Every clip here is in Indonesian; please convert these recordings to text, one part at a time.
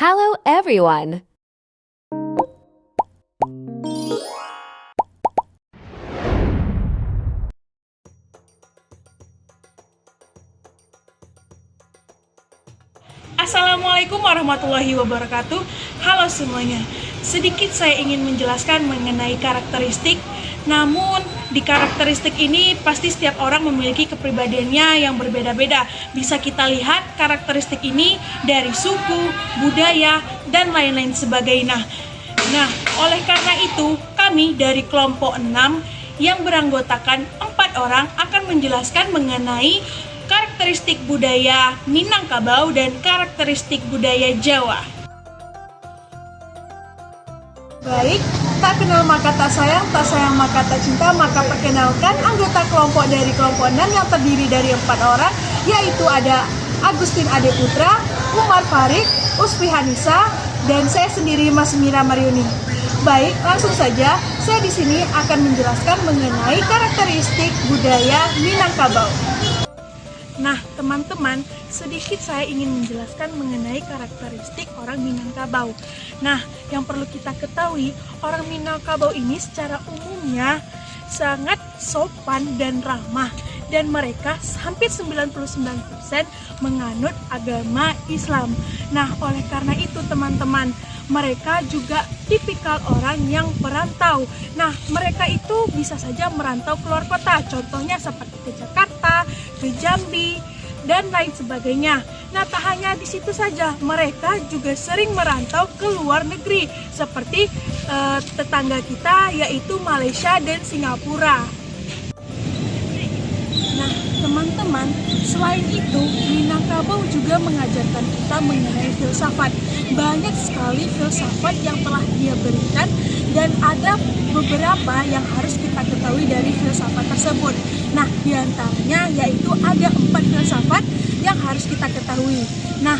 Hello everyone! Assalamualaikum warahmatullahi wabarakatuh. Halo semuanya. Sedikit saya ingin menjelaskan mengenai karakteristik. Namun di karakteristik ini pasti setiap orang memiliki kepribadiannya yang berbeda-beda. Bisa kita lihat karakteristik ini dari suku, budaya, dan lain-lain sebagainya. Nah, oleh karena itu kami dari kelompok 6 yang beranggotakan 4 orang akan menjelaskan mengenai karakteristik budaya Minangkabau dan karakteristik budaya Jawa. Baik, tak kenal maka tak sayang maka tak cinta, maka perkenalkan anggota kelompok dari kelompok 6 yang terdiri dari 4 orang, yaitu ada Agustin Ade Putra, Umar Farid, Usfi Hanisa, dan saya sendiri Mas Mira Mariuni. Baik, langsung saja saya di sini akan menjelaskan mengenai karakteristik budaya Minangkabau. Nah, teman-teman, sedikit saya ingin menjelaskan mengenai karakteristik orang Minangkabau. Nah, yang perlu kita ketahui, orang Minangkabau ini secara umumnya sangat sopan dan ramah, dan mereka hampir 99% menganut agama Islam. Nah, oleh karena itu teman-teman, mereka juga tipikal orang yang merantau. Nah, mereka itu bisa saja merantau keluar kota, contohnya seperti ke Jakarta, ke Jambi, dan lain sebagainya. Nah, tak hanya di situ saja, mereka juga sering merantau ke luar negeri, seperti tetangga kita yaitu Malaysia dan Singapura. Nah, teman-teman, selain itu, Minangkabau juga mengajarkan kita mengenai filsafat. Banyak sekali filsafat yang telah dia berikan, dan ada beberapa yang harus kita ketahui dari filsafat tersebut. Nah, diantaranya yaitu ada 4 filsafat yang harus kita ketahui. Nah,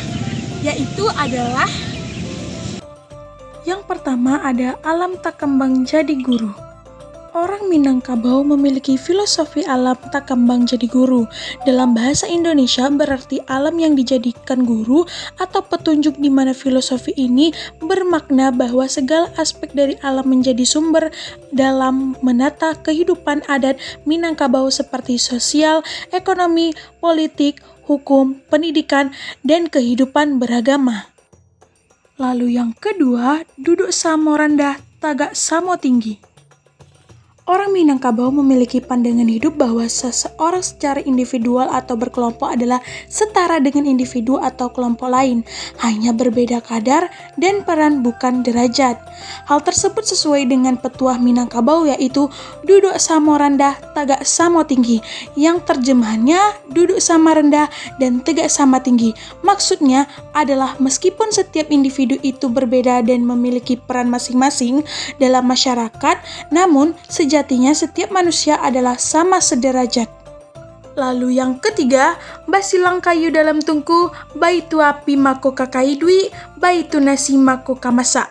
yaitu adalah yang pertama ada alam tak kembang jadi guru. Orang Minangkabau memiliki filosofi alam tak kembang jadi guru. Dalam bahasa Indonesia berarti alam yang dijadikan guru atau petunjuk, di mana filosofi ini bermakna bahwa segala aspek dari alam menjadi sumber dalam menata kehidupan adat Minangkabau seperti sosial, ekonomi, politik, hukum, pendidikan, dan kehidupan beragama. Lalu yang kedua, duduk samo rendah, tagak samo tinggi. Orang Minangkabau memiliki pandangan hidup bahwa seseorang secara individual atau berkelompok adalah setara dengan individu atau kelompok lain, hanya berbeda kadar dan peran, bukan derajat. Hal tersebut sesuai dengan petuah Minangkabau, yaitu duduk sama rendah, tagak sama tinggi, yang terjemahannya duduk sama rendah dan tegak sama tinggi. Maksudnya adalah meskipun setiap individu itu berbeda dan memiliki peran masing-masing dalam masyarakat, namun sejatinya setiap manusia adalah sama sederajat. Lalu yang ketiga, basilang kayu dalam tungku, baitu api mako kakai dui, baitu nasi mako kamasa.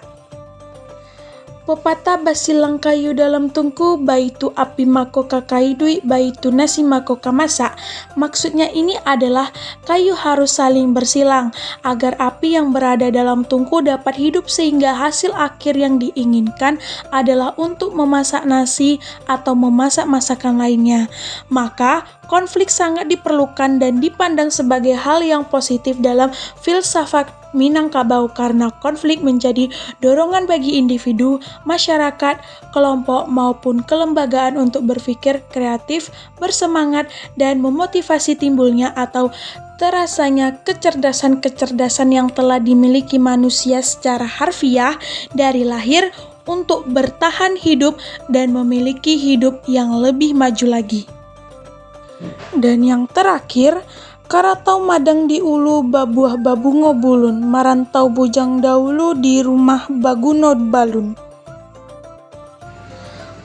Pepatah basilang kayu dalam tungku, baitu api mako kakai dui, baitu nasi mako kamasa. Maksudnya ini adalah kayu harus saling bersilang agar api yang berada dalam tungku dapat hidup, sehingga hasil akhir yang diinginkan adalah untuk memasak nasi atau memasak masakan lainnya. Maka konflik sangat diperlukan dan dipandang sebagai hal yang positif dalam filsafat Minangkabau, karena konflik menjadi dorongan bagi individu, masyarakat, kelompok, maupun kelembagaan untuk berpikir kreatif, bersemangat, dan memotivasi timbulnya atau terasanya kecerdasan-kecerdasan yang telah dimiliki manusia secara harfiah dari lahir untuk bertahan hidup dan memiliki hidup yang lebih maju lagi. Dan yang terakhir, karatau madang di ulu babuah babungo bulun, marantau bujang daulu di rumah bagunod balun.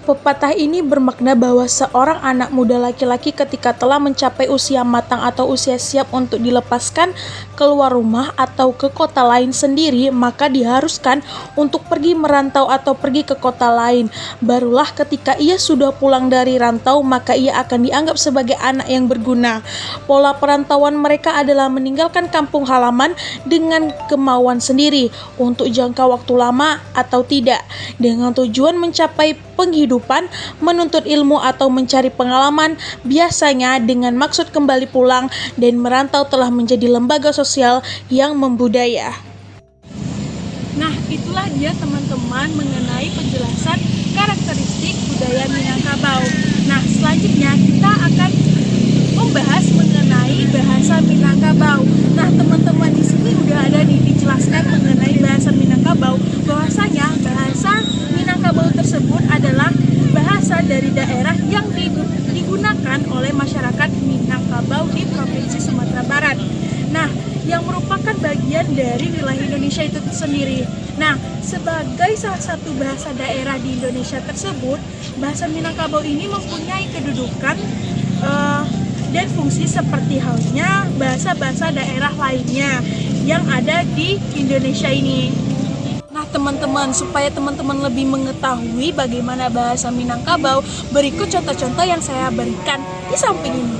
Pepatah ini bermakna bahwa seorang anak muda laki-laki ketika telah mencapai usia matang atau usia siap untuk dilepaskan keluar rumah atau ke kota lain sendiri, maka diharuskan untuk pergi merantau atau pergi ke kota lain. Barulah ketika ia sudah pulang dari rantau, maka ia akan dianggap sebagai anak yang berguna. Pola perantauan mereka adalah meninggalkan kampung halaman dengan kemauan sendiri untuk jangka waktu lama atau tidak, dengan tujuan mencapai penghidupan, menuntut ilmu atau mencari pengalaman, biasanya dengan maksud kembali pulang, dan merantau telah menjadi lembaga sosial yang membudaya. Nah, itulah dia teman-teman mengenai penjelasan karakteristik budaya Minangkabau. Nah, selanjutnya kita akan membahas mengenai bahasa Minangkabau. Nah, teman-teman di sini udah ada dijelaskan mengenai bahasa Minangkabau, bahwasanya bahasa Minangkabau tersebut adalah bahasa dari daerah yang digunakan oleh masyarakat Minangkabau di Provinsi Sumatera Barat. Nah, yang merupakan bagian dari wilayah Indonesia itu sendiri. Nah, sebagai salah satu bahasa daerah di Indonesia tersebut, bahasa Minangkabau ini mempunyai kedudukan dan fungsi seperti halnya bahasa-bahasa daerah lainnya yang ada di Indonesia ini. Nah, teman-teman, supaya teman-teman lebih mengetahui bagaimana bahasa Minangkabau, berikut contoh-contoh yang saya berikan di samping ini.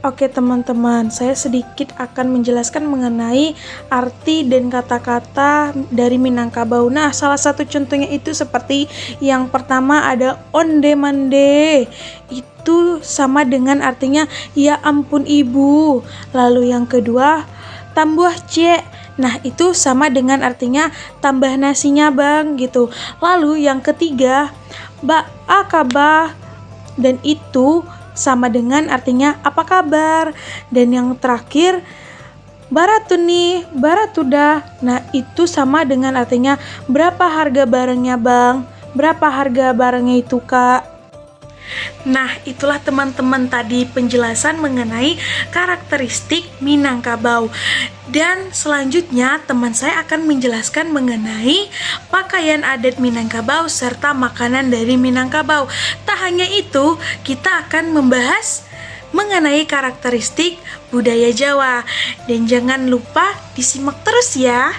Oke teman-teman, saya sedikit akan menjelaskan mengenai arti dan kata-kata dari Minangkabau. Nah, salah satu contohnya itu seperti yang pertama ada onde-mande. Itu sama dengan artinya ya ampun ibu. Lalu yang kedua, tambah cek. Nah, itu sama dengan artinya tambah nasinya bang gitu. Lalu yang ketiga, ba akabah. Dan itu sama dengan artinya apa kabar. Dan yang terakhir, baratu nih, baratudah. Nah, itu sama dengan artinya berapa harga barangnya bang, berapa harga barangnya itu kak. Nah, itulah teman-teman tadi penjelasan mengenai karakteristik Minangkabau. Dan selanjutnya teman saya akan menjelaskan mengenai pakaian adat Minangkabau serta makanan dari Minangkabau. Tak hanya itu, kita akan membahas mengenai karakteristik budaya Jawa. Dan jangan lupa disimak terus ya.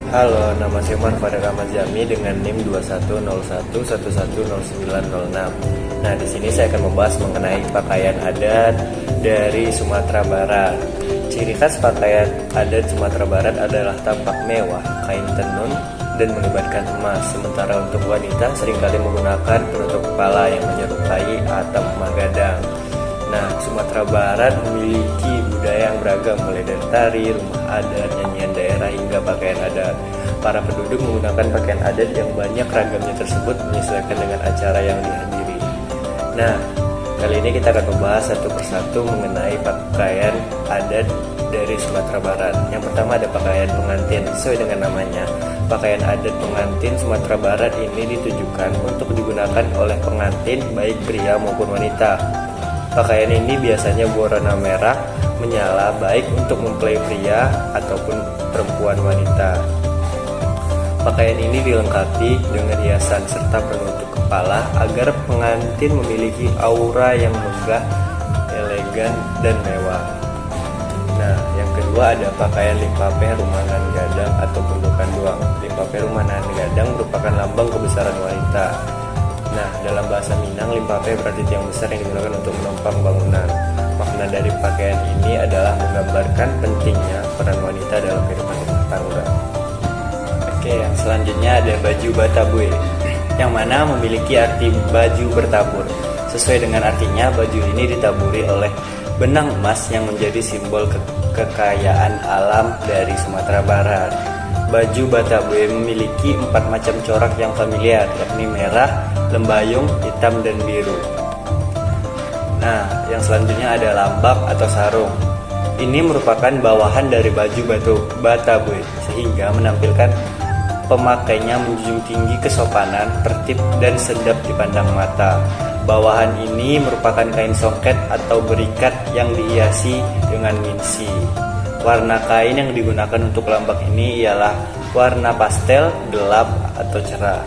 Halo, nama saya Fadil Ahmad Jami dengan NIM 2101110906. Nah, di sini saya akan membahas mengenai pakaian adat dari Sumatera Barat. Ciri khas pakaian adat Sumatera Barat adalah tampak mewah, kain tenun, dan melibatkan emas. Sementara untuk wanita seringkali menggunakan penutup kepala yang menyerupai atap magadang. Nah, Sumatera Barat memiliki budaya yang beragam, mulai dari tari, rumah adat, nyanyian daerah, hingga pakaian adat. Para penduduk menggunakan pakaian adat yang banyak ragamnya tersebut menyesuaikan dengan acara yang dihadiri. Nah, kali ini kita akan membahas satu persatu mengenai pakaian adat dari Sumatera Barat. Yang pertama ada pakaian pengantin. Sesuai dengan namanya, pakaian adat pengantin Sumatera Barat ini ditujukan untuk digunakan oleh pengantin baik pria maupun wanita. Pakaian ini biasanya berwarna merah menyala, baik untuk mempelai pria ataupun perempuan wanita. Pakaian ini dilengkapi dengan hiasan serta penutup kepala agar pengantin memiliki aura yang megah, elegan, dan mewah. Nah, yang kedua ada pakaian limpape rumanan gadang atau gundukan duang. Limpape rumanan gadang merupakan lambang kebesaran wanita. Nah, dalam bahasa Minang, limpape berarti tiang besar yang digunakan untuk menopang bangunan. Makna dari pakaian ini adalah menggambarkan pentingnya peran wanita dalam kehidupan rumah tangga. Oke, yang selanjutnya ada baju Batabuy, yang mana memiliki arti baju bertabur. Sesuai dengan artinya, baju ini ditaburi oleh benang emas yang menjadi simbol kekayaan alam dari Sumatera Barat. Baju Batabuy memiliki 4 macam corak yang familiar, yakni merah, lembayung, hitam, dan biru. Nah, yang selanjutnya ada lambak atau sarung. Ini merupakan bawahan dari baju Batabuy, sehingga menampilkan pemakainya menjunjung tinggi kesopanan, tertib, dan sedap dipandang mata. Bawahan ini merupakan kain songket atau berikat yang dihiasi dengan minsi. warna kain yang digunakan untuk lambak ini ialah warna pastel, gelap, atau cerah.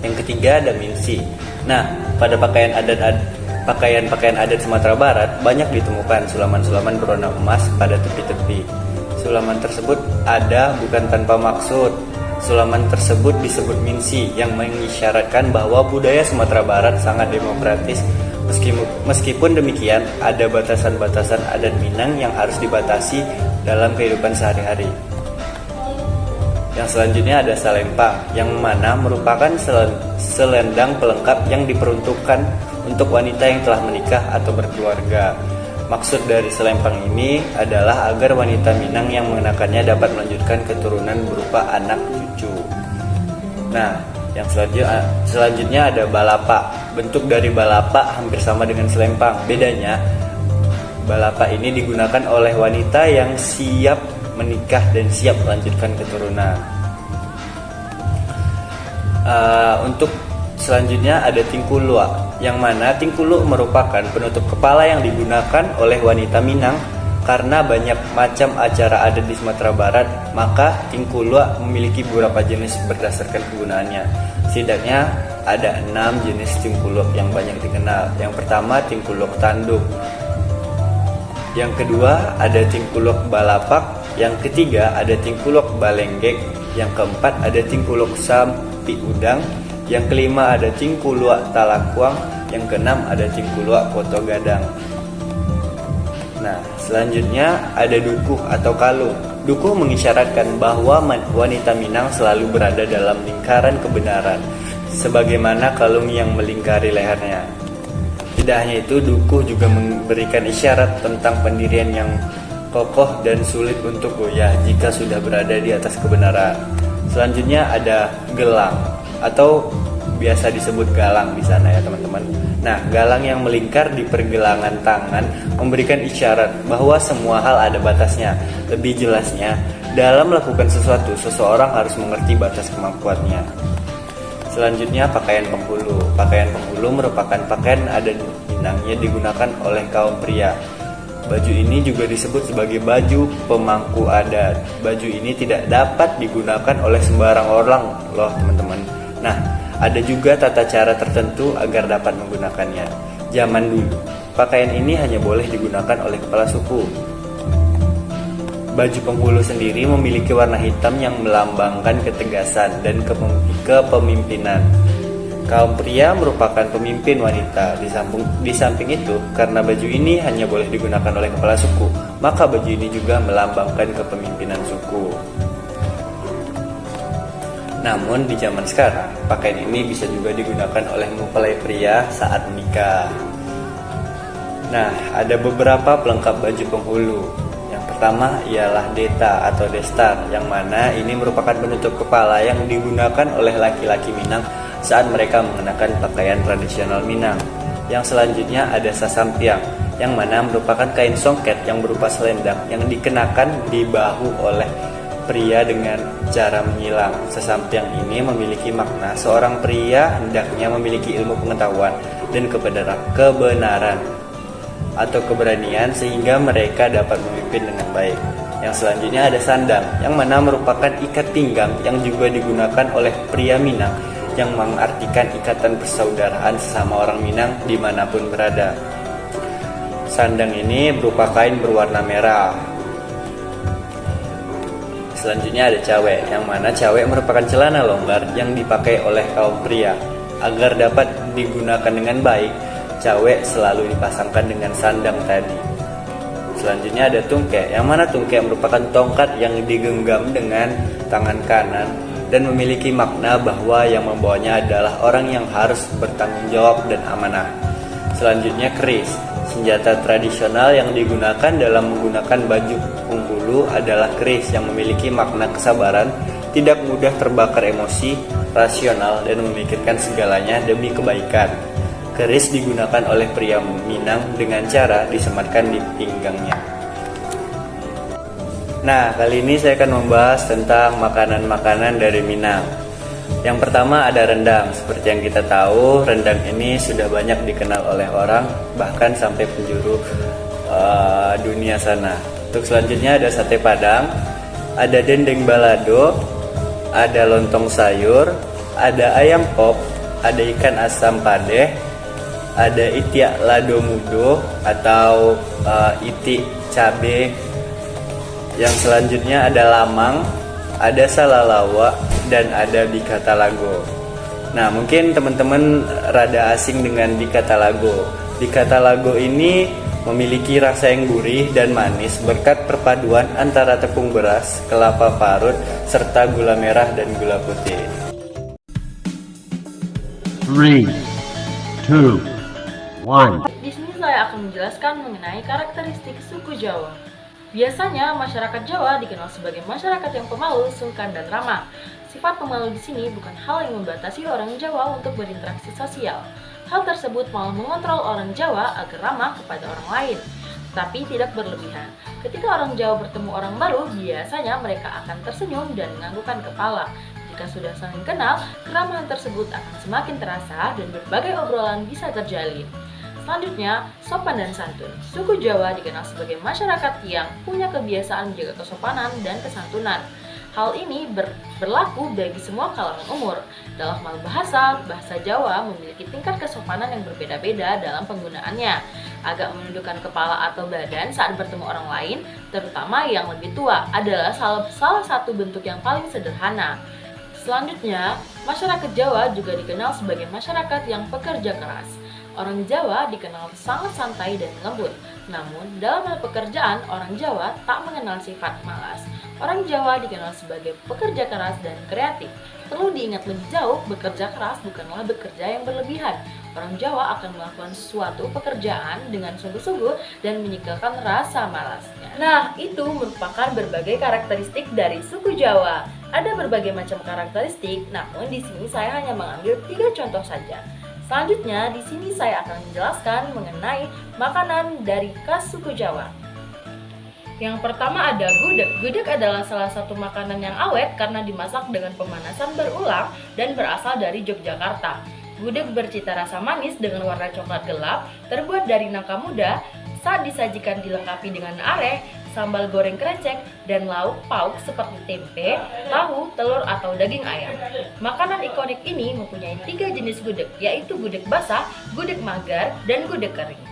Yang ketiga ada minsi. Nah, pada pakaian adat Sumatera Barat banyak ditemukan sulaman-sulaman berwarna emas pada tepi-tepi. Sulaman tersebut ada bukan tanpa maksud. Sulaman tersebut disebut minsi yang mengisyaratkan bahwa budaya Sumatera Barat sangat demokratis. Meskipun demikian, ada batasan-batasan adat Minang yang harus dibatasi dalam kehidupan sehari-hari. Yang selanjutnya ada salempang, yang mana merupakan selendang pelengkap yang diperuntukkan untuk wanita yang telah menikah atau berkeluarga. Maksud dari selempang ini adalah agar wanita Minang yang mengenakannya dapat melanjutkan keturunan berupa anak cucu. Nah, yang selanjutnya ada balapa. Bentuk dari balapa hampir sama dengan selempang. Bedanya, balapa ini digunakan oleh wanita yang siap menikah dan siap melanjutkan keturunan. Untuk selanjutnya ada tingkulua, yang mana tingkuluk merupakan penutup kepala yang digunakan oleh wanita Minang. Karena banyak macam acara adat di Sumatera Barat, maka tingkuluk memiliki beberapa jenis berdasarkan kegunaannya. Setidaknya ada 6 jenis tingkuluk yang banyak dikenal. Yang pertama, tingkuluk tanduk. Yang kedua, ada tingkuluk balapak. Yang ketiga, ada tingkuluk balenggek. Yang keempat, ada tingkuluk sampi udang. Yang kelima, ada tingkuluk talakwang. Yang keenam, ada tingkuluk poto gadang. Nah, selanjutnya ada dukuh atau kalung. Dukuh mengisyaratkan bahwa wanita Minang selalu berada dalam lingkaran kebenaran, sebagaimana kalung yang melingkari lehernya. Tidak hanya itu, dukuh juga memberikan isyarat tentang pendirian yang kokoh dan sulit untuk goyah jika sudah berada di atas kebenaran. Selanjutnya ada gelang atau biasa disebut galang di sana ya teman-teman. Nah, galang yang melingkar di pergelangan tangan memberikan isyarat bahwa semua hal ada batasnya. Lebih jelasnya, dalam melakukan sesuatu, seseorang harus mengerti batas kemampuannya. Selanjutnya pakaian penghulu. Pakaian penghulu merupakan pakaian adat Minang yang digunakan oleh kaum pria. Baju ini juga disebut sebagai baju pemangku adat. Baju ini tidak dapat digunakan oleh sembarang orang loh teman-teman. Nah, ada juga tata cara tertentu agar dapat menggunakannya. Zaman dulu, pakaian ini hanya boleh digunakan oleh kepala suku. Baju penghulu sendiri memiliki warna hitam yang melambangkan ketegasan dan kepemimpinan. Kaum pria merupakan pemimpin wanita. Di samping itu, karena baju ini hanya boleh digunakan oleh kepala suku, maka baju ini juga melambangkan kepemimpinan suku. Namun di zaman sekarang, pakaian ini bisa juga digunakan oleh mempelai pria saat menikah. Nah, ada beberapa pelengkap baju penghulu. Yang pertama ialah deta atau destar, yang mana ini merupakan penutup kepala yang digunakan oleh laki-laki Minang saat mereka mengenakan pakaian tradisional Minang. Yang selanjutnya ada sasampiang, yang mana merupakan kain songket yang berupa selendang yang dikenakan di bahu oleh pria dengan cara menyilang. Sesampiang ini memiliki makna seorang pria hendaknya memiliki ilmu pengetahuan dan kebenaran atau keberanian sehingga mereka dapat memimpin dengan baik. Yang selanjutnya ada sandang, yang mana merupakan ikat pinggang yang juga digunakan oleh pria Minang yang mengartikan ikatan persaudaraan sesama orang Minang dimanapun berada. Sandang ini berupa kain berwarna merah. Selanjutnya ada cawe, yang mana cawe merupakan celana longgar yang dipakai oleh kaum pria. Agar dapat digunakan dengan baik, cawe selalu dipasangkan dengan sandang tadi. Selanjutnya ada tungke, yang mana tungke merupakan tongkat yang digenggam dengan tangan kanan dan memiliki makna bahwa yang membawanya adalah orang yang harus bertanggung jawab dan amanah. Selanjutnya keris, senjata tradisional yang digunakan dalam menggunakan baju penghulu adalah keris yang memiliki makna kesabaran, tidak mudah terbakar emosi, rasional, dan memikirkan segalanya demi kebaikan. Keris digunakan oleh pria Minang dengan cara disematkan di pinggangnya. Nah, kali ini saya akan membahas tentang makanan-makanan dari Minang. Yang pertama ada rendang. Seperti yang kita tahu, rendang ini sudah banyak dikenal oleh orang, bahkan sampai penjuru dunia sana. Untuk selanjutnya ada sate Padang, ada dendeng balado, ada lontong sayur, ada ayam pop, ada ikan asam padeh, ada itiak lado mudo atau itik cabe. Yang selanjutnya ada lamang, ada salalawa, dan ada bikata lago. Nah, mungkin teman-teman rada asing dengan bikata lago. Bikata lago ini memiliki rasa yang gurih dan manis berkat perpaduan antara tepung beras, kelapa parut, serta gula merah dan gula putih. 3, 2, 1. Di sini saya akan menjelaskan mengenai karakteristik suku Jawa. Biasanya masyarakat Jawa dikenal sebagai masyarakat yang pemalu, sungkan, dan ramah. Sifat pemalu di sini bukan hal yang membatasi orang Jawa untuk berinteraksi sosial. Hal tersebut malah mengontrol orang Jawa agar ramah kepada orang lain, tapi tidak berlebihan. Ketika orang Jawa bertemu orang baru, biasanya mereka akan tersenyum dan menganggukkan kepala. Jika sudah saling kenal, keramahan tersebut akan semakin terasa dan berbagai obrolan bisa terjalin. Selanjutnya, sopan dan santun. Suku Jawa dikenal sebagai masyarakat yang punya kebiasaan menjaga kesopanan dan kesantunan. Hal ini berlaku bagi semua kalangan umur. Dalam hal bahasa Jawa memiliki tingkat kesopanan yang berbeda-beda dalam penggunaannya. Agak menundukkan kepala atau badan saat bertemu orang lain, terutama yang lebih tua, adalah salah satu bentuk yang paling sederhana. Selanjutnya, masyarakat Jawa juga dikenal sebagai masyarakat yang pekerja keras. Orang Jawa dikenal sangat santai dan lembut. Namun, dalam hal pekerjaan, orang Jawa tak mengenal sifat malas. Orang Jawa dikenal sebagai pekerja keras dan kreatif. Perlu diingat lebih jauh, bekerja keras bukanlah bekerja yang berlebihan. Orang Jawa akan melakukan suatu pekerjaan dengan sungguh-sungguh dan meninggalkan rasa malasnya. Nah, itu merupakan berbagai karakteristik dari suku Jawa. Ada berbagai macam karakteristik, namun di sini saya hanya mengambil 3 contoh saja. Selanjutnya, di sini saya akan menjelaskan mengenai makanan dari khas suku Jawa. Yang pertama ada gudeg. Gudeg adalah salah satu makanan yang awet karena dimasak dengan pemanasan berulang dan berasal dari Yogyakarta. Gudeg bercita rasa manis dengan warna coklat gelap, terbuat dari nangka muda. Saat disajikan dilengkapi dengan areh, sambal goreng krecek, dan lauk pauk seperti tempe, tahu, telur, atau daging ayam. Makanan ikonik ini mempunyai 3 jenis gudeg, yaitu gudeg basah, gudeg magar, dan gudeg kering.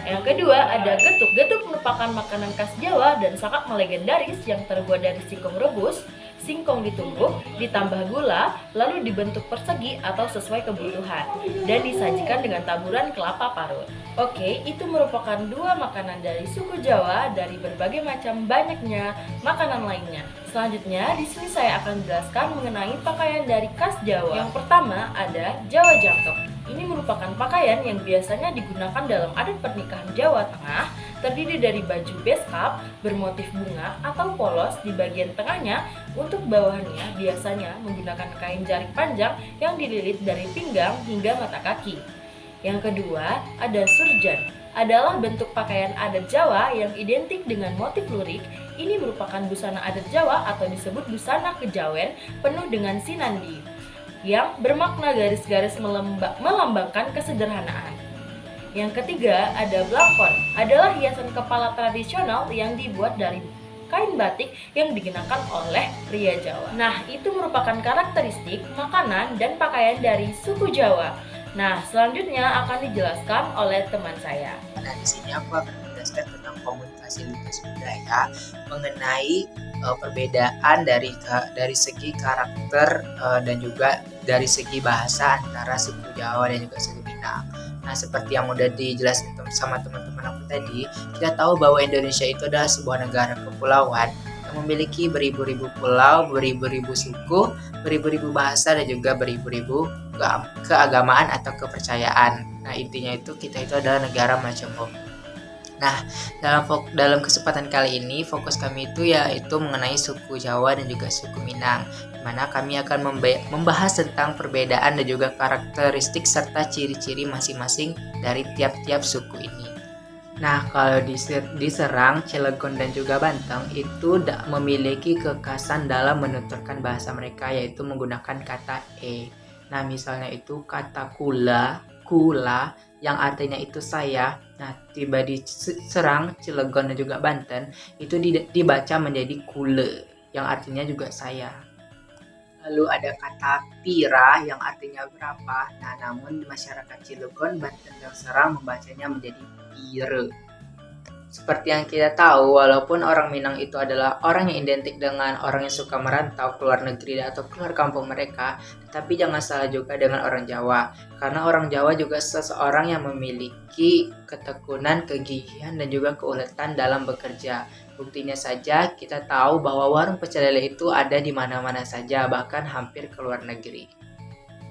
Yang kedua ada getuk. Getuk merupakan makanan khas Jawa dan sangat melegendaris yang terbuat dari singkong rebus, singkong ditumbuk, ditambah gula, lalu dibentuk persegi atau sesuai kebutuhan, dan disajikan dengan taburan kelapa parut. Oke, itu merupakan 2 makanan dari suku Jawa dari berbagai macam banyaknya makanan lainnya. Selanjutnya, di sini saya akan menjelaskan mengenai pakaian dari khas Jawa. Yang pertama ada Jawa Jangkep. Ini merupakan pakaian yang biasanya digunakan dalam adat pernikahan Jawa Tengah, terdiri dari baju beskap bermotif bunga atau polos di bagian tengahnya. Untuk bawahannya biasanya menggunakan kain jarik panjang yang dililit dari pinggang hingga mata kaki. Yang kedua ada surjan. Adalah bentuk pakaian adat Jawa yang identik dengan motif lurik. Ini merupakan busana adat Jawa atau disebut busana kejawen penuh dengan sinandi, yang bermakna garis-garis melambangkan kesederhanaan. Yang ketiga ada blakon, adalah hiasan kepala tradisional yang dibuat dari kain batik yang dikenakan oleh pria Jawa. Nah, itu merupakan karakteristik makanan dan pakaian dari suku Jawa. Nah, selanjutnya akan dijelaskan oleh teman saya. Nah, di sini aku akan menjelaskan tentang komunikasi lintas budaya mengenai perbedaan dari segi karakter dan juga dari segi bahasa antara suku Jawa dan juga suku Minang. Nah, seperti yang udah dijelasin sama teman-teman aku tadi, kita tahu bahwa Indonesia itu adalah sebuah negara kepulauan yang memiliki beribu-ribu pulau, beribu-ribu suku, beribu-ribu bahasa, dan juga beribu-ribu keagamaan atau kepercayaan. Nah, intinya itu kita itu adalah negara Majemuk. Nah, dalam kesempatan kali ini fokus kami itu yaitu mengenai suku Jawa dan juga suku Minang, di mana kami akan membahas tentang perbedaan dan juga karakteristik serta ciri-ciri masing-masing dari tiap-tiap suku ini. Nah, kalau di Serang, Cilegon dan juga Banten itu memiliki kekhasan dalam menuturkan bahasa mereka, yaitu menggunakan kata e. Nah, misalnya itu kata kula, kula yang artinya itu saya. Nah, tiba di Serang, Cilegon dan juga Banten itu dibaca menjadi kule yang artinya juga saya. Lalu ada kata pira yang artinya berapa. Nah, namun di masyarakat Cilegon, Banten dan Serang membacanya menjadi pire. Seperti yang kita tahu, walaupun orang Minang itu adalah orang yang identik dengan orang yang suka merantau keluar negeri atau keluar kampung mereka, tetapi jangan salah juga dengan orang Jawa. Karena orang Jawa juga seseorang yang memiliki ketekunan, kegigihan, dan juga keuletan dalam bekerja. Buktinya saja kita tahu bahwa warung pecel lele itu ada di mana-mana saja, bahkan hampir ke luar negeri.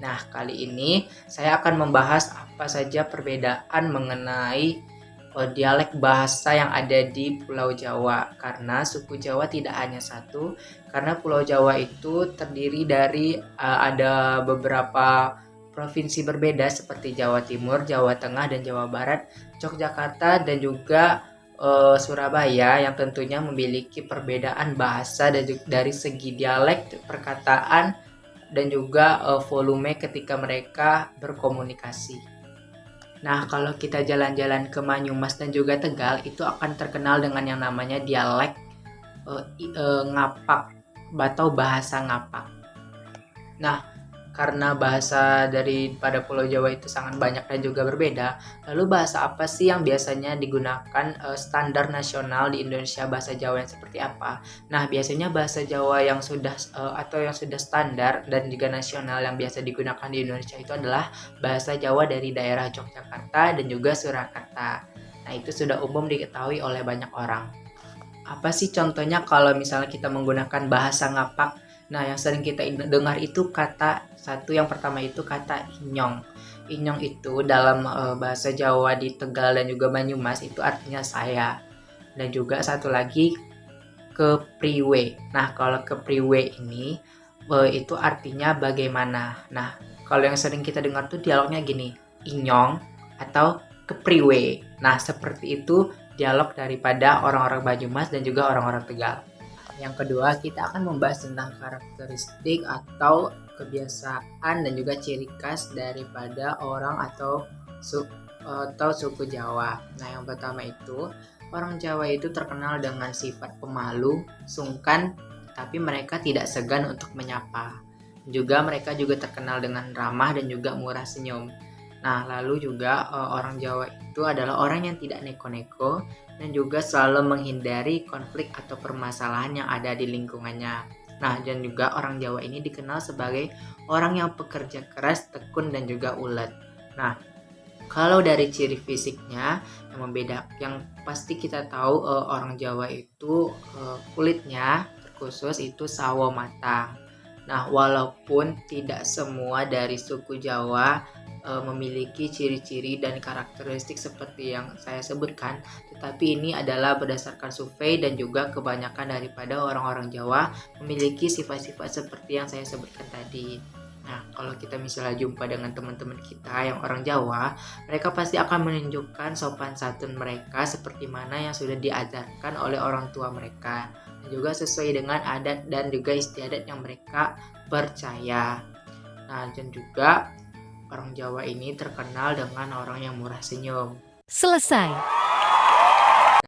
Nah, kali ini saya akan membahas apa saja perbedaan mengenai dialek bahasa yang ada di Pulau Jawa, karena suku Jawa tidak hanya satu, karena Pulau Jawa itu terdiri dari ada beberapa provinsi berbeda seperti Jawa Timur, Jawa Tengah, dan Jawa Barat, Yogyakarta, dan juga Surabaya yang tentunya memiliki perbedaan bahasa dari segi dialek, perkataan, dan juga volume ketika mereka berkomunikasi. Nah, kalau kita jalan-jalan ke Banyumas dan juga Tegal, itu akan terkenal dengan yang namanya dialek ngapak atau bahasa ngapak. Nah, karena bahasa daripada Pulau Jawa itu sangat banyak dan juga berbeda, lalu bahasa apa sih yang biasanya digunakan standar nasional di Indonesia, bahasa Jawa yang seperti apa? Nah, biasanya bahasa Jawa yang sudah atau yang sudah standar dan juga nasional yang biasa digunakan di Indonesia itu adalah bahasa Jawa dari daerah Yogyakarta dan juga Surakarta. Nah, itu sudah umum diketahui oleh banyak orang. Apa sih contohnya kalau misalnya kita menggunakan bahasa ngapak? Nah, yang sering kita dengar itu yang pertama itu kata inyong. Inyong itu dalam bahasa Jawa di Tegal dan juga Banyumas itu artinya saya. Dan juga satu lagi kepriwe. Nah, kalau kepriwe ini itu artinya bagaimana. Nah, kalau yang sering kita dengar tuh dialognya gini, inyong atau kepriwe. Nah, seperti itu dialog daripada orang-orang Banyumas dan juga orang-orang Tegal. Yang kedua, kita akan membahas tentang karakteristik atau kebiasaan dan juga ciri khas daripada orang atau suku Jawa. Nah, yang pertama itu, orang Jawa itu terkenal dengan sifat pemalu, sungkan, tapi mereka tidak segan untuk menyapa. Juga mereka juga terkenal dengan ramah dan juga murah senyum. Nah, lalu juga orang Jawa itu adalah orang yang tidak neko-neko dan juga selalu menghindari konflik atau permasalahan yang ada di lingkungannya. Nah, dan juga orang Jawa ini dikenal sebagai orang yang pekerja keras, tekun, dan juga ulet. Nah, kalau dari ciri fisiknya yang pasti kita tahu orang Jawa itu kulitnya terkhusus itu sawo matang. Nah, walaupun tidak semua dari suku Jawa memiliki ciri-ciri dan karakteristik seperti yang saya sebutkan, tetapi ini adalah berdasarkan survei dan juga kebanyakan daripada orang-orang Jawa memiliki sifat-sifat seperti yang saya sebutkan tadi. Nah, kalau kita misalnya jumpa dengan teman-teman kita yang orang Jawa, mereka pasti akan menunjukkan sopan santun mereka seperti mana yang sudah diajarkan oleh orang tua mereka, dan juga sesuai dengan adat dan juga istiadat yang mereka percaya. Nah, dan juga orang Jawa ini terkenal dengan orang yang murah senyum. Selesai.